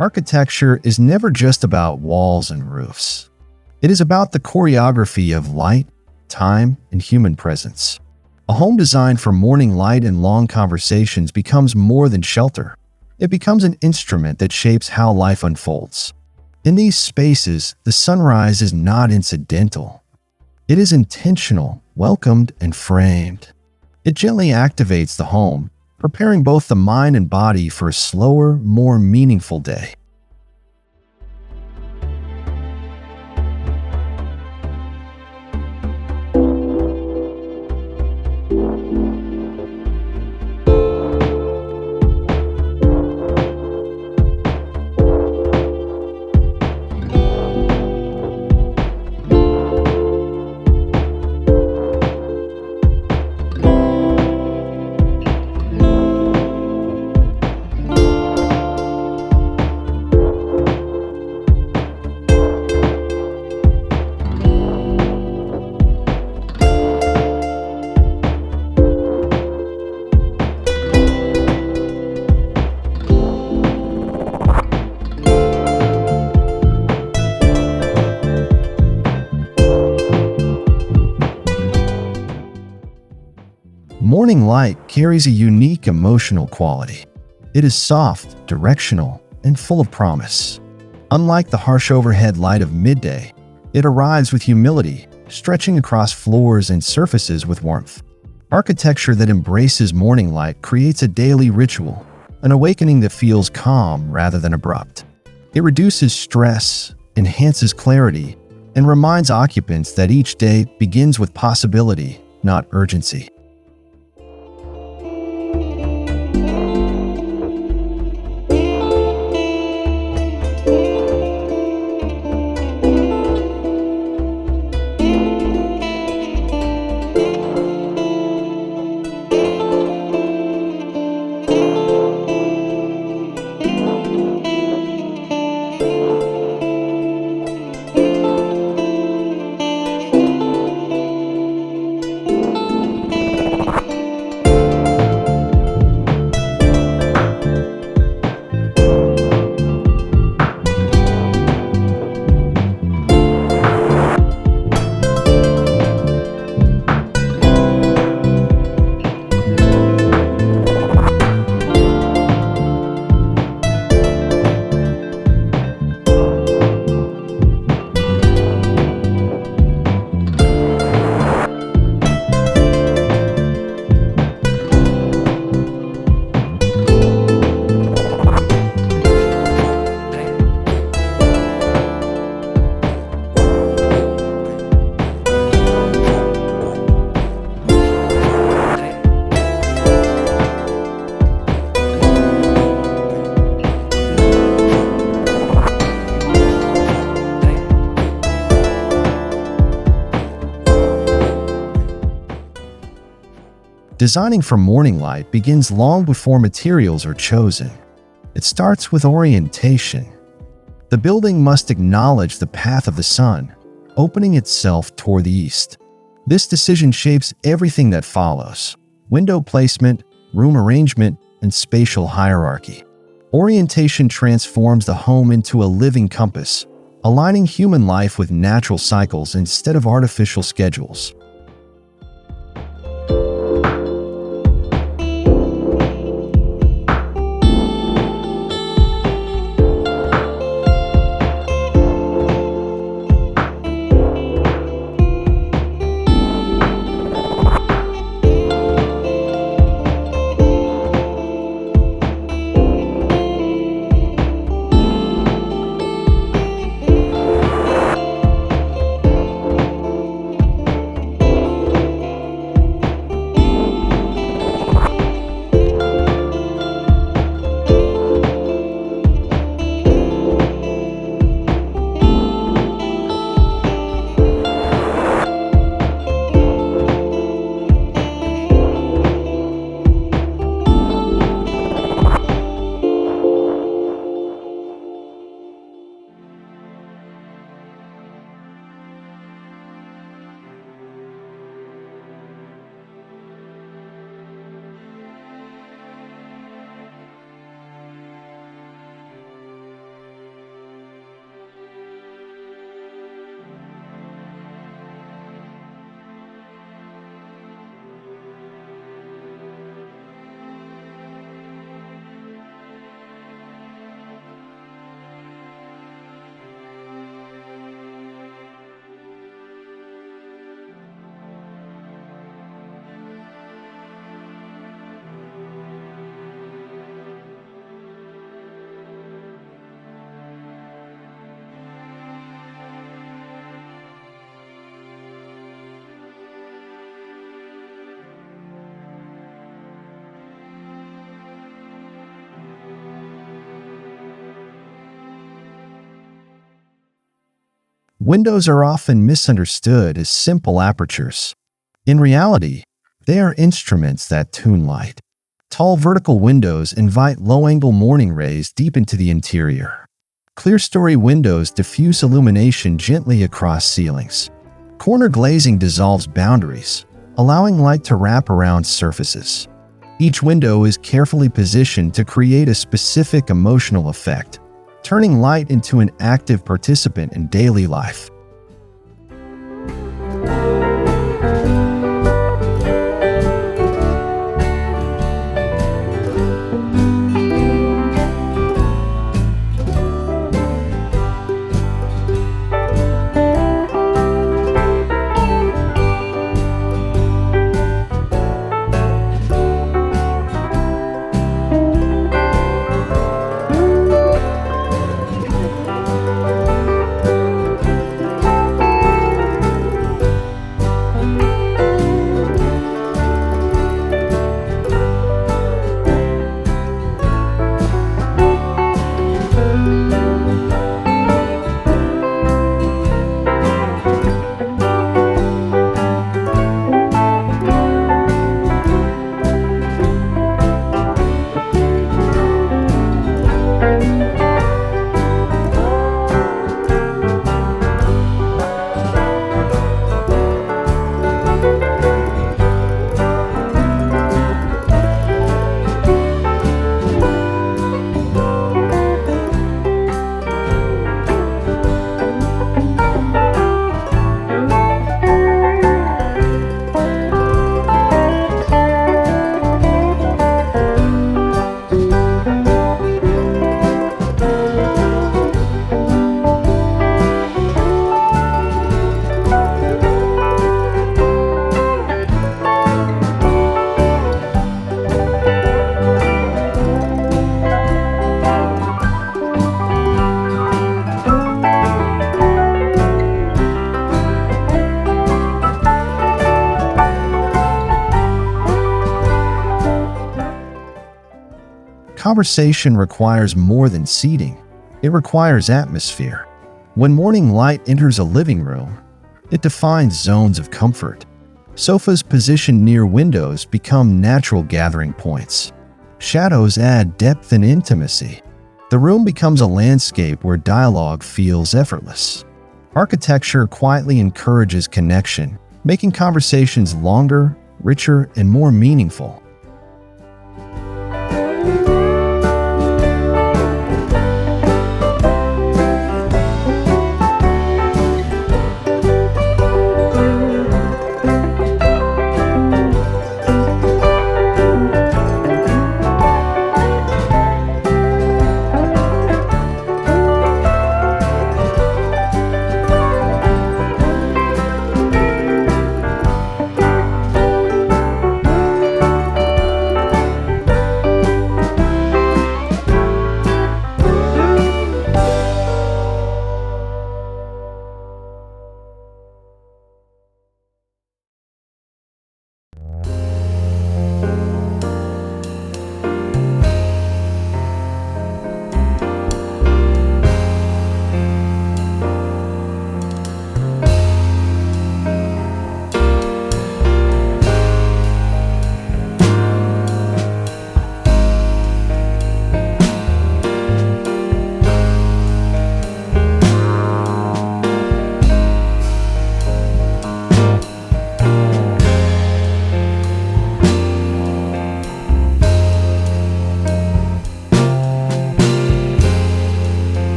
Architecture is never just about walls and roofs. It is about the choreography of light, time, and human presence. A home designed for morning light and long conversations becomes more than shelter. It becomes an instrument that shapes how life unfolds. In these spaces, the sunrise is not incidental. It is intentional, welcomed, and framed. It gently activates the home, preparing both the mind and body for a slower, more meaningful day. Morning light carries a unique emotional quality. It is soft, directional, and full of promise. Unlike the harsh overhead light of midday, it arrives with humility, stretching across floors and surfaces with warmth. Architecture that embraces morning light creates a daily ritual, an awakening that feels calm rather than abrupt. It reduces stress, enhances clarity, and reminds occupants that each day begins with possibility, not urgency. Designing for morning light begins long before materials are chosen. It starts with orientation. The building must acknowledge the path of the sun, opening itself toward the east. This decision shapes everything that follows: window placement, room arrangement, and spatial hierarchy. Orientation transforms the home into a living compass, aligning human life with natural cycles instead of artificial schedules. Windows are often misunderstood as simple apertures. In reality, they are instruments that tune light. Tall vertical windows invite low-angle morning rays deep into the interior. Clear-story windows diffuse illumination gently across ceilings. Corner glazing dissolves boundaries, allowing light to wrap around surfaces. Each window is carefully positioned to create a specific emotional effect, turning light into an active participant in daily life. Conversation requires more than seating. It requires atmosphere. When morning light enters a living room, it defines zones of comfort. Sofas positioned near windows become natural gathering points. Shadows add depth and intimacy. The room becomes a landscape where dialogue feels effortless. Architecture quietly encourages connection, making conversations longer, richer, and more meaningful.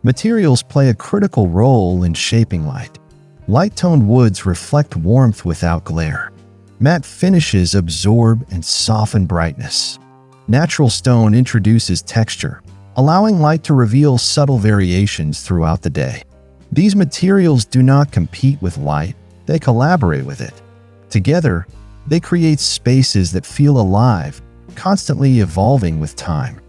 Materials play a critical role in shaping light. Light-toned woods reflect warmth without glare. Matte finishes absorb and soften brightness. Natural stone introduces texture, allowing light to reveal subtle variations throughout the day. These materials do not compete with light, they collaborate with it. Together, They create spaces that feel alive, constantly evolving with time.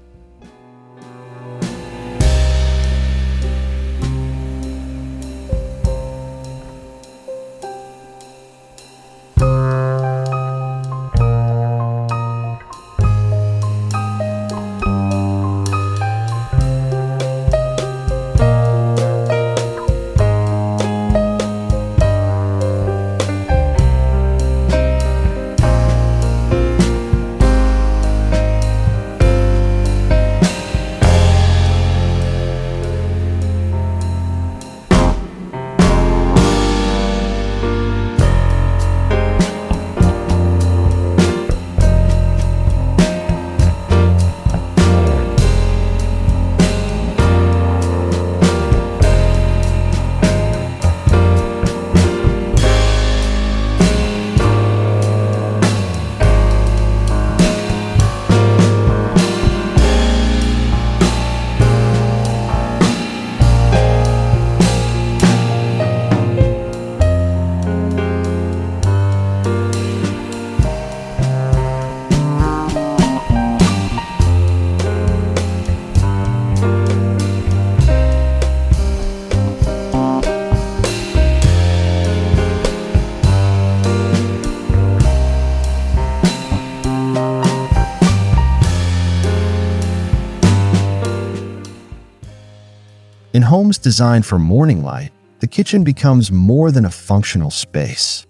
In homes designed for morning light, the kitchen becomes more than a functional space.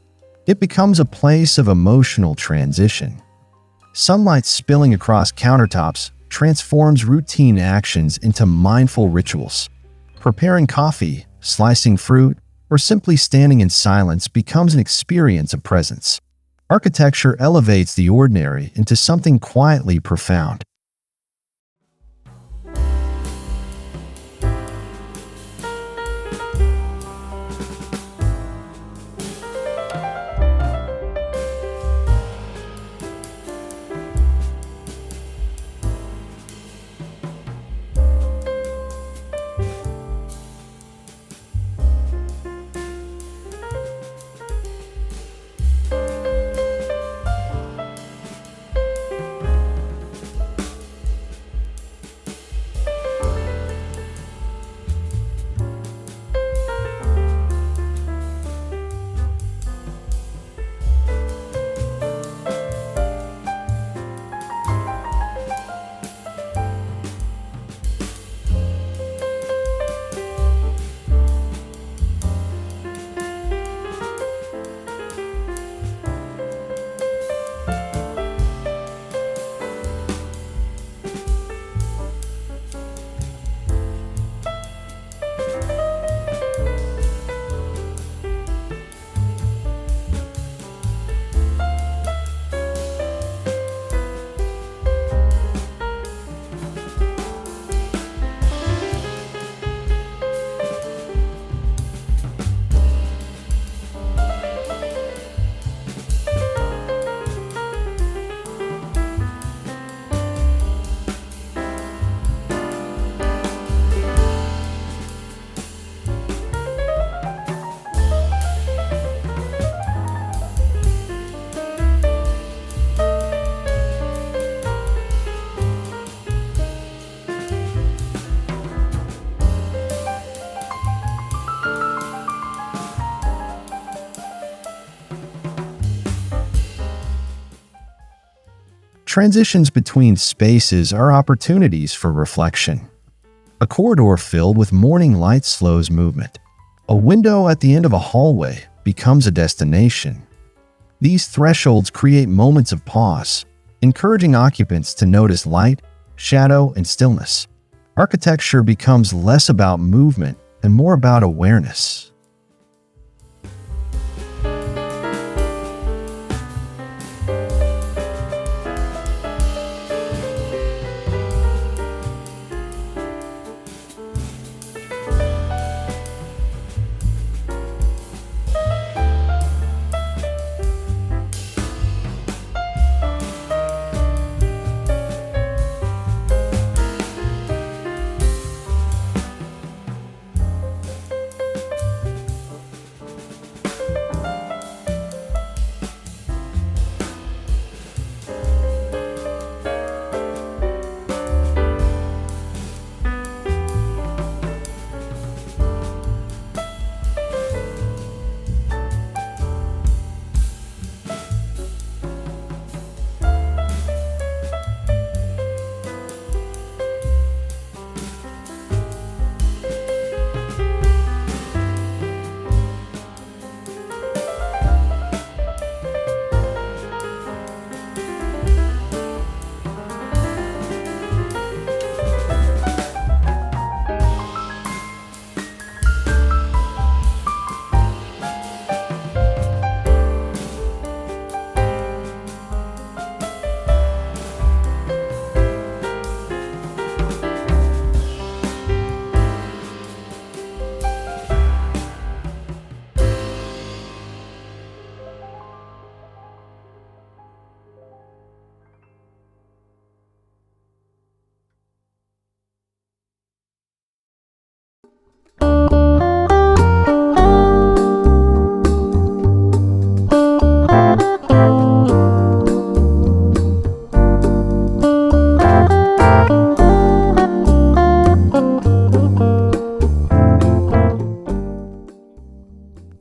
It becomes a place of emotional transition. Sunlight spilling across countertops transforms routine actions into mindful rituals. Preparing coffee, slicing fruit, or simply standing in silence becomes an experience of presence. Architecture elevates the ordinary into something quietly profound. Transitions between spaces are opportunities for reflection. A corridor filled with morning light slows movement. A window at the end of a hallway becomes a destination. These thresholds create moments of pause, encouraging occupants to notice light, shadow, and stillness. Architecture becomes less about movement and more about awareness.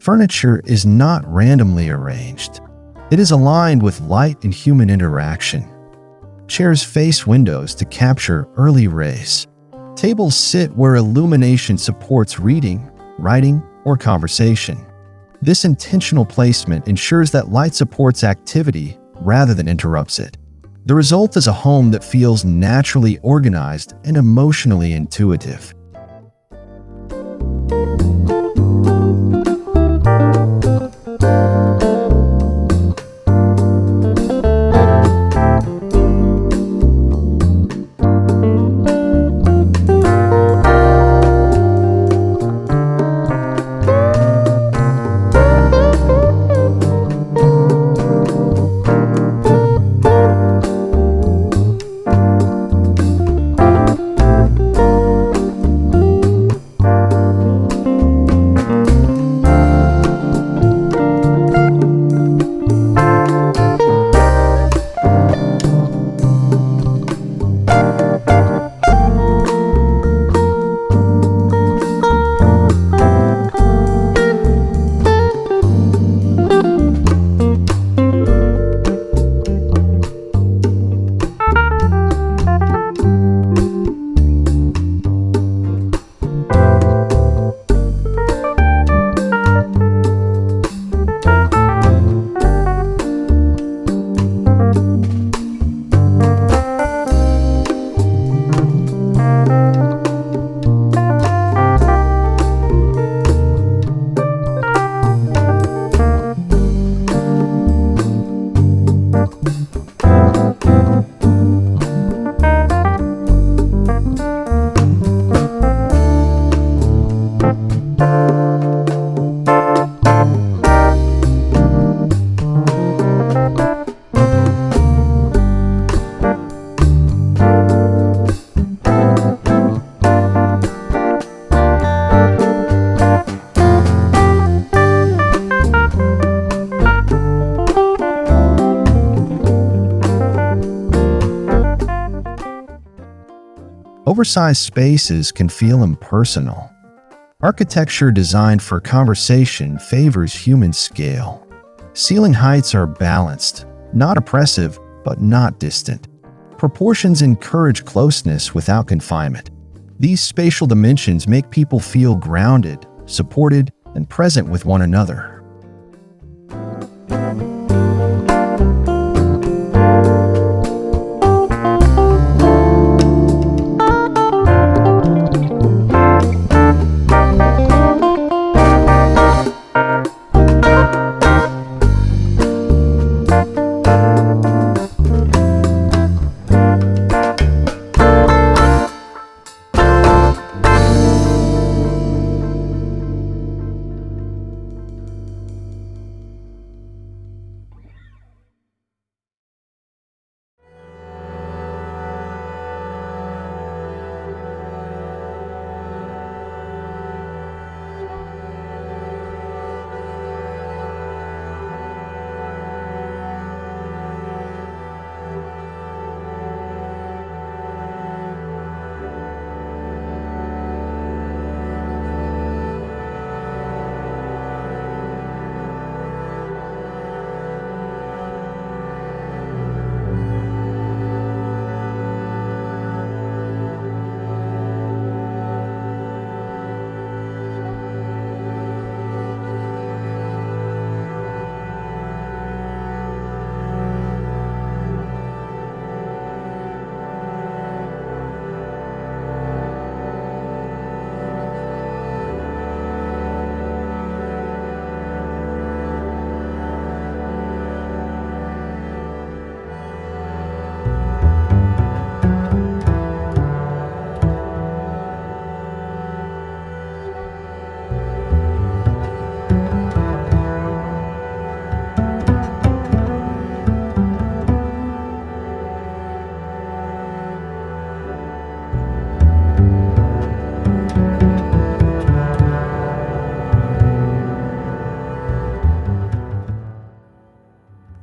Furniture is not randomly arranged. It is aligned with light and human interaction. Chairs face windows to capture early rays. Tables sit where illumination supports reading, writing, or conversation. This intentional placement ensures that light supports activity rather than interrupts it. The result is a home that feels naturally organized and emotionally intuitive. Oversized spaces can feel impersonal. Architecture designed for conversation favors human scale. Ceiling heights are balanced, not oppressive, but not distant. Proportions encourage closeness without confinement. These spatial dimensions make people feel grounded, supported, and present with one another.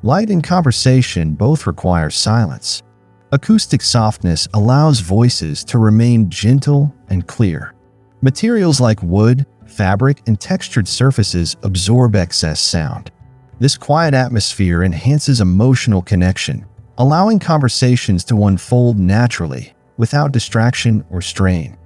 Light and conversation both require silence. Acoustic softness allows voices to remain gentle and clear. Materials like wood, fabric, and textured surfaces absorb excess sound. This quiet atmosphere enhances emotional connection, allowing conversations to unfold naturally, without distraction or strain.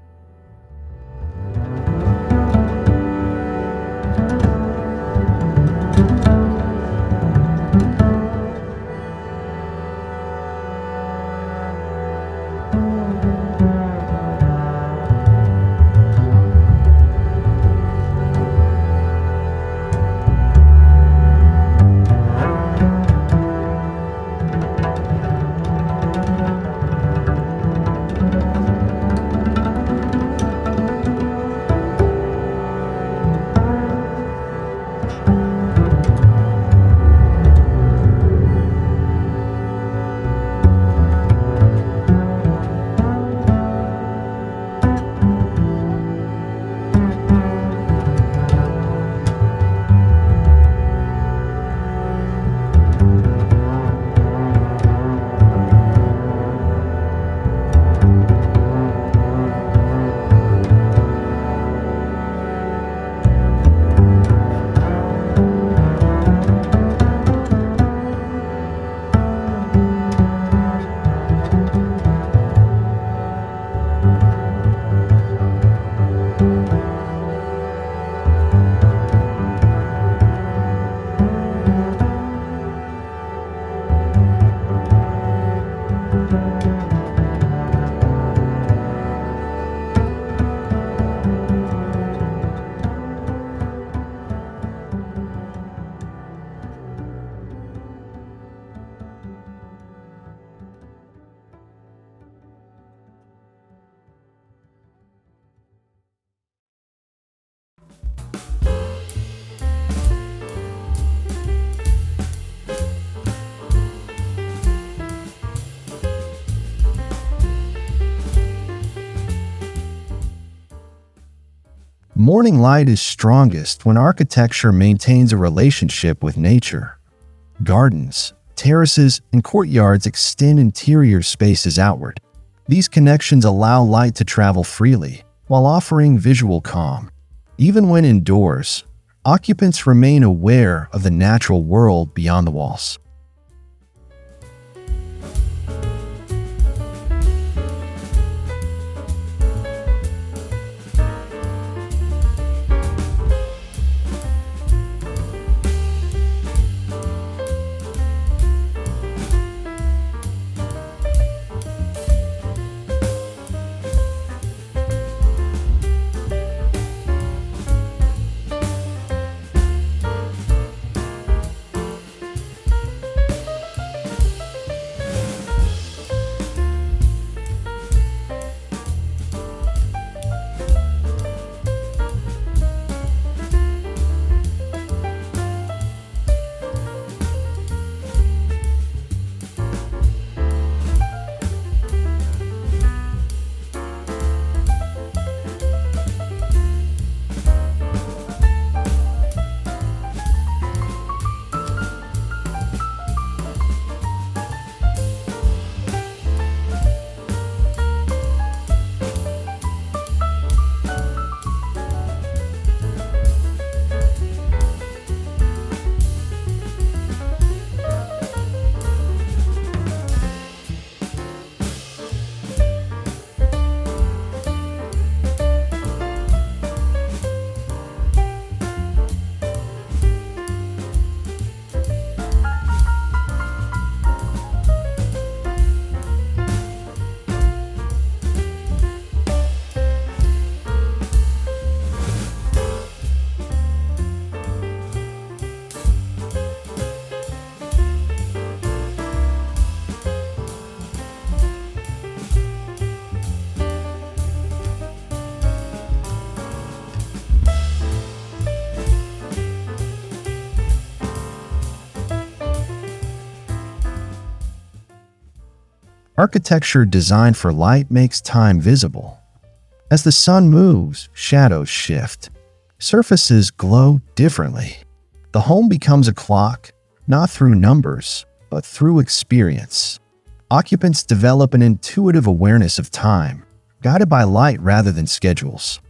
Morning light is strongest when architecture maintains a relationship with nature. Gardens, terraces, and courtyards extend interior spaces outward. These connections allow light to travel freely, while offering visual calm. Even when indoors, occupants remain aware of the natural world beyond the walls. Architecture designed for light makes time visible. As the sun moves, shadows shift. Surfaces glow differently. The home becomes a clock, not through numbers, but through experience. Occupants develop an intuitive awareness of time, guided by light rather than schedules.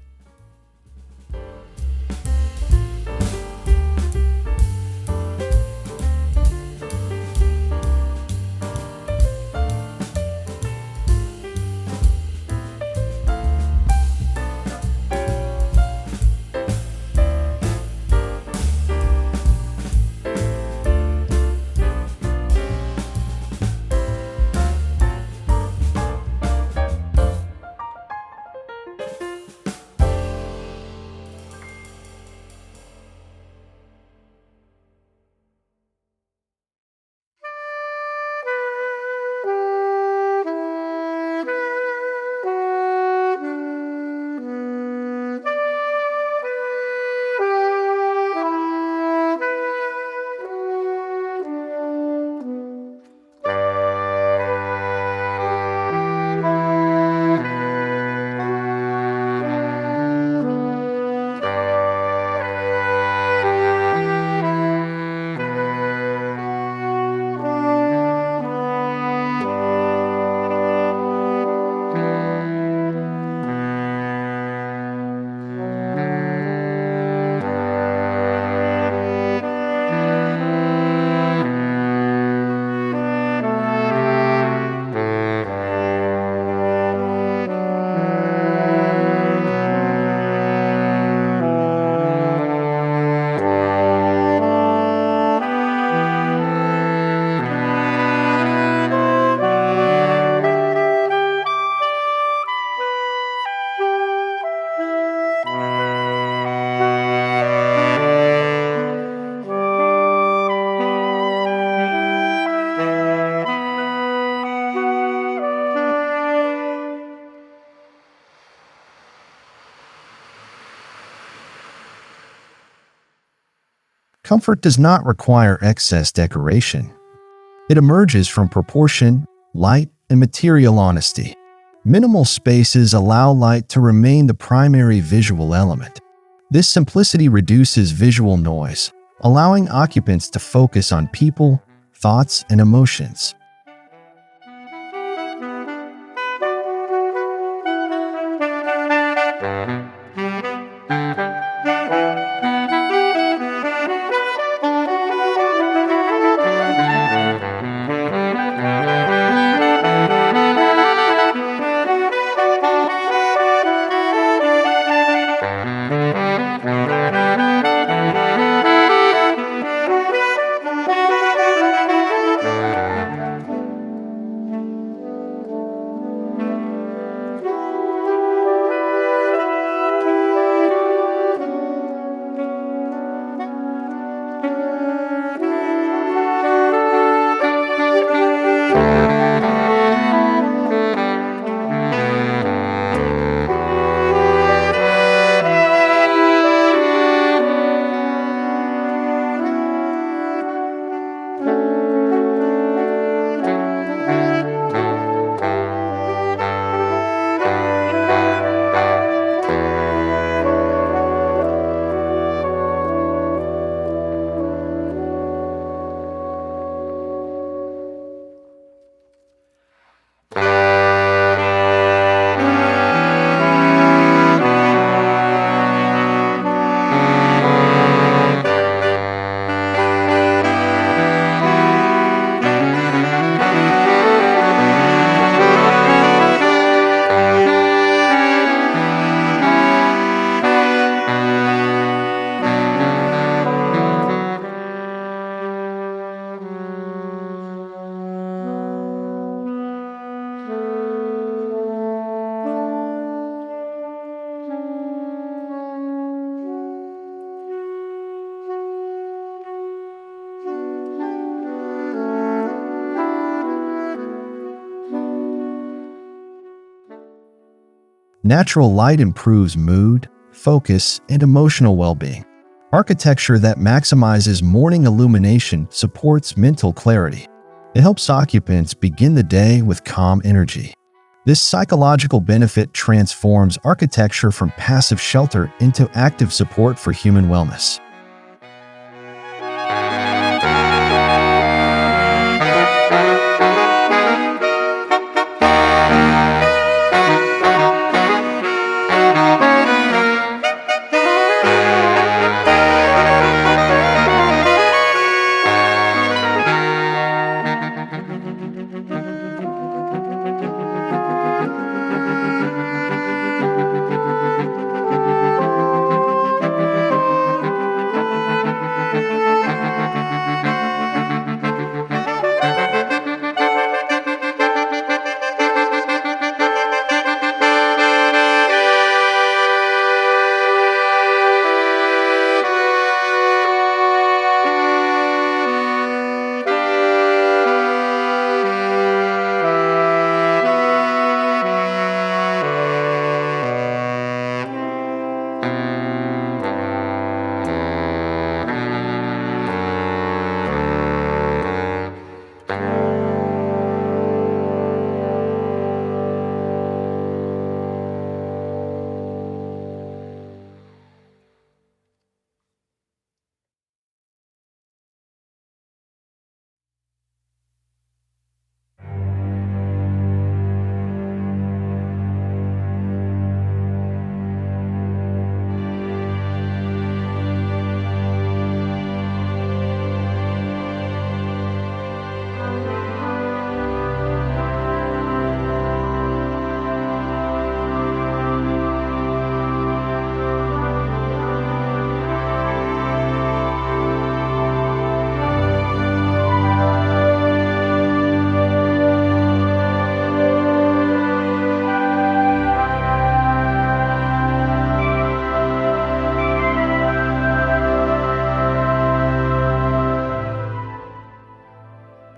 Comfort does not require excess decoration. It emerges from proportion, light, and material honesty. Minimal spaces allow light to remain the primary visual element. This simplicity reduces visual noise, allowing occupants to focus on people, thoughts, and emotions. Natural light improves mood, focus, and emotional well-being. Architecture that maximizes morning illumination supports mental clarity. It helps occupants begin the day with calm energy. This psychological benefit transforms architecture from passive shelter into active support for human wellness.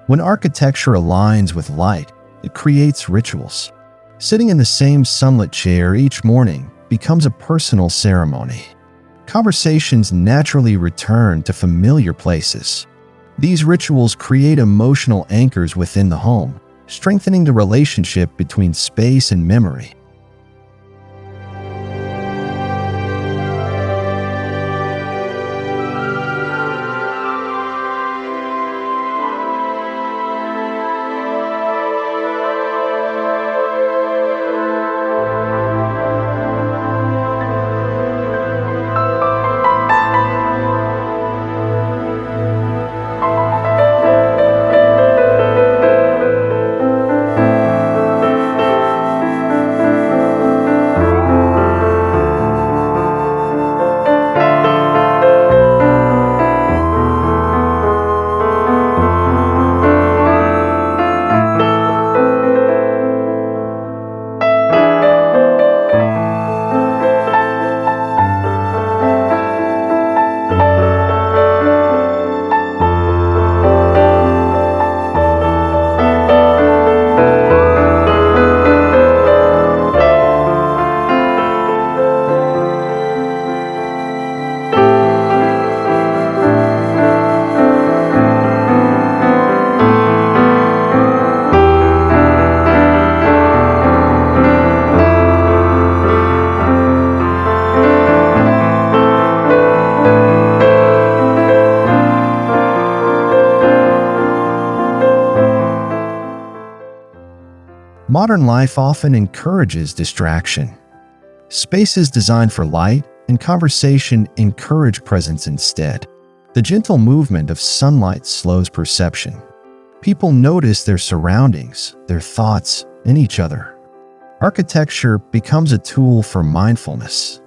When architecture aligns with light, it creates rituals. Sitting in the same sunlit chair each morning becomes a personal ceremony. conversations naturally return to familiar places. These rituals create emotional anchors within the home, strengthening the relationship between space and memory. Modern life often encourages distraction. Spaces designed for light and conversation encourage presence instead. The gentle movement of sunlight slows perception. People notice their surroundings, their thoughts, and each other. Architecture becomes a tool for mindfulness.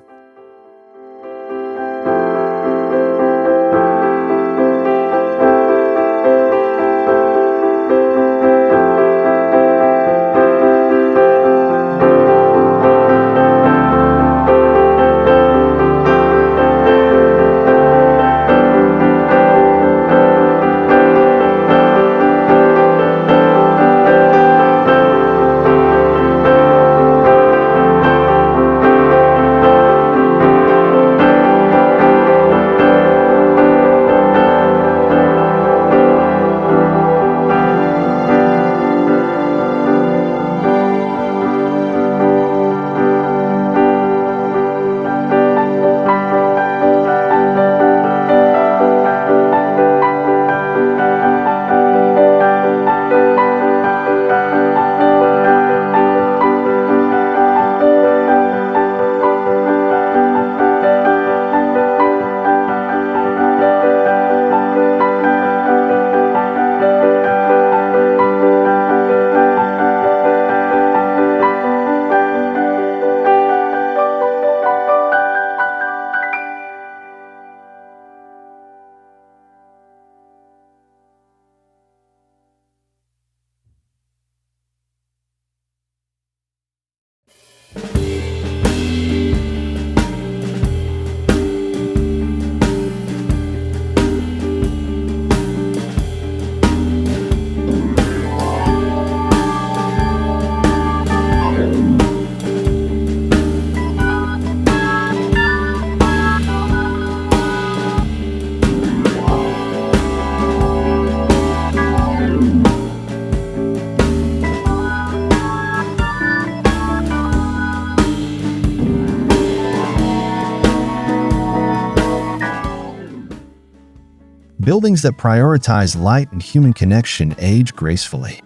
Buildings that prioritize light and human connection age gracefully.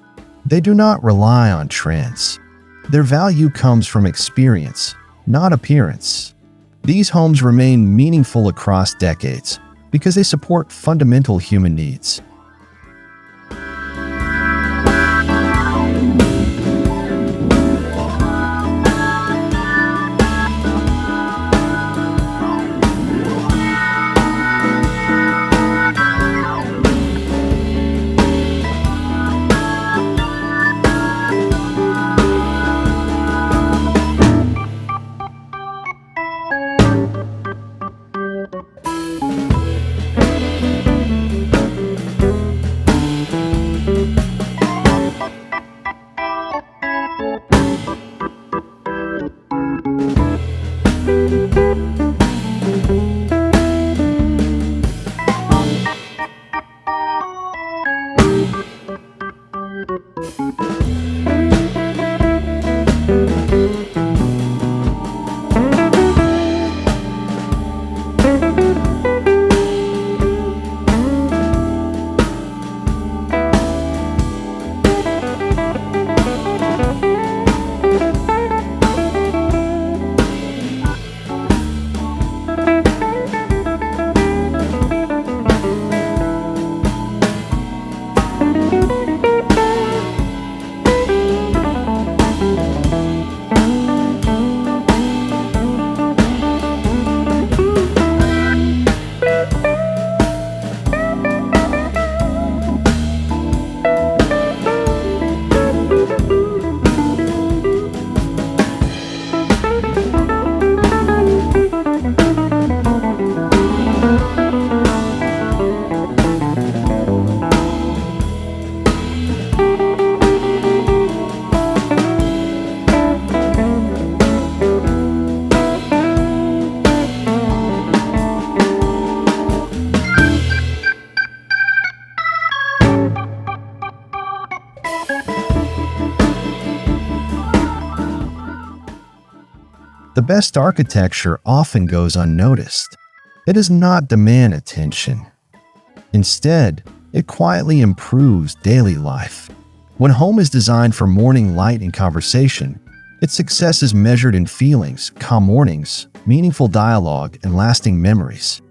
They do not rely on trends. Their value comes from experience, not appearance. These homes remain meaningful across decades because they support fundamental human needs. best architecture often goes unnoticed. It does not demand attention. Instead, it quietly improves daily life. When a home is designed for morning light and conversation, its success is measured in feelings, calm mornings, meaningful dialogue, and lasting memories.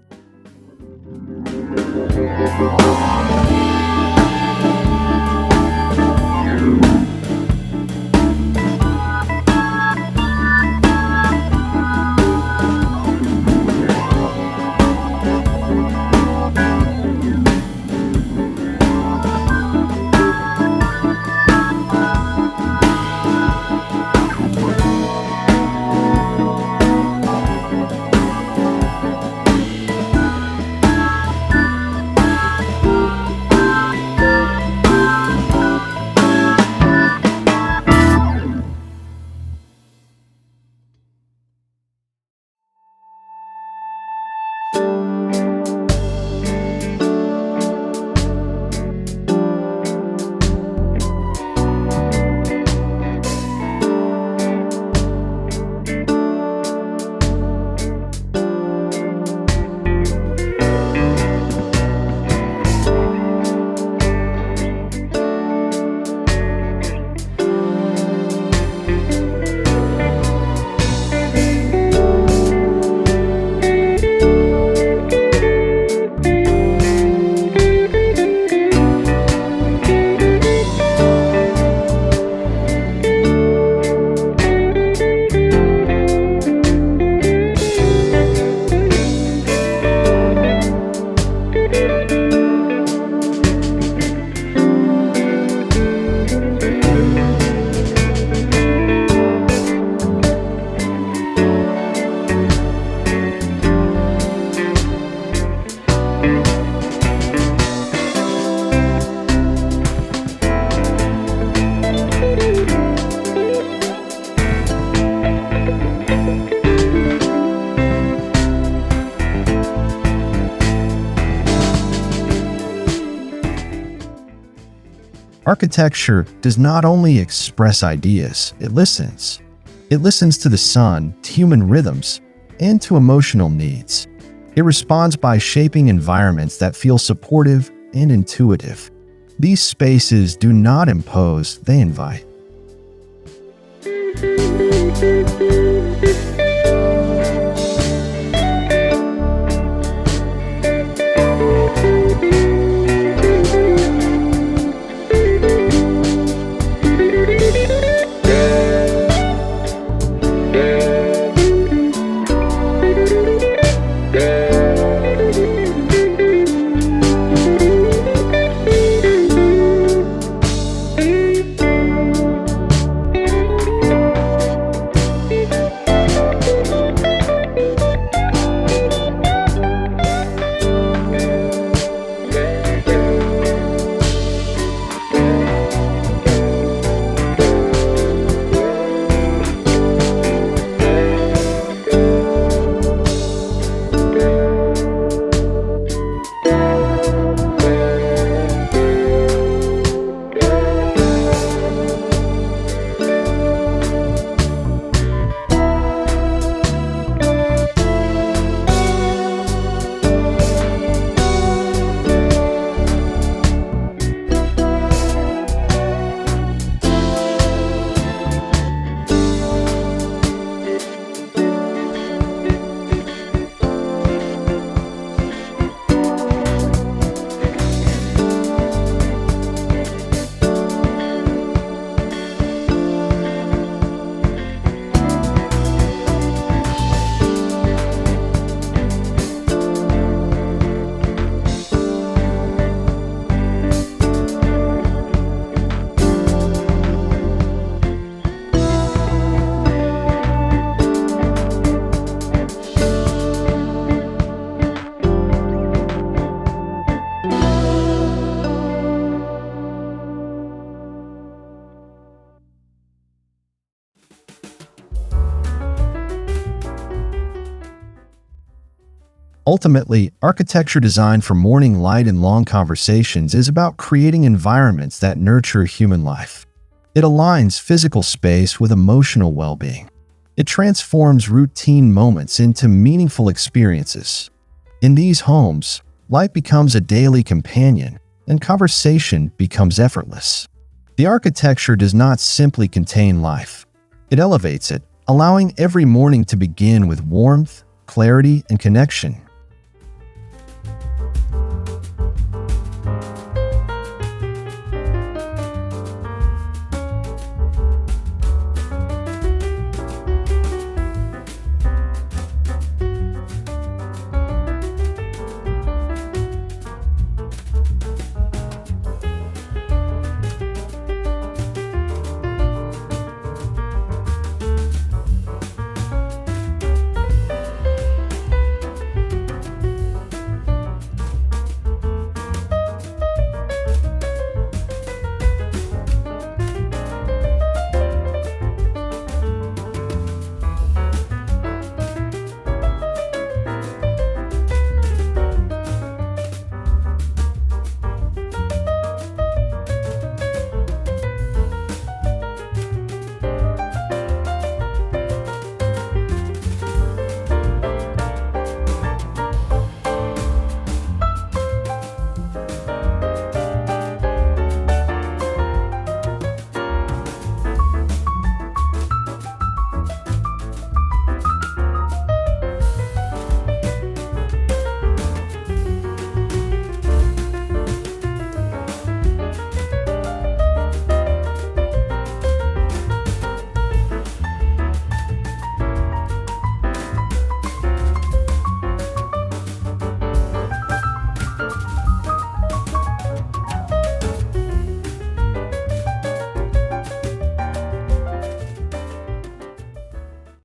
Architecture does not only express ideas, it listens. It listens to the sun, to human rhythms, and to emotional needs. It responds by shaping environments that feel supportive and intuitive. These spaces do not impose, they invite. Ultimately, architecture designed for morning light and long conversations is about creating environments that nurture human life. It aligns physical space with emotional well-being. It transforms routine moments into meaningful experiences. In these homes, light becomes a daily companion, and conversation becomes effortless. The architecture does not simply contain life. It elevates it, allowing every morning to begin with warmth, clarity, and connection.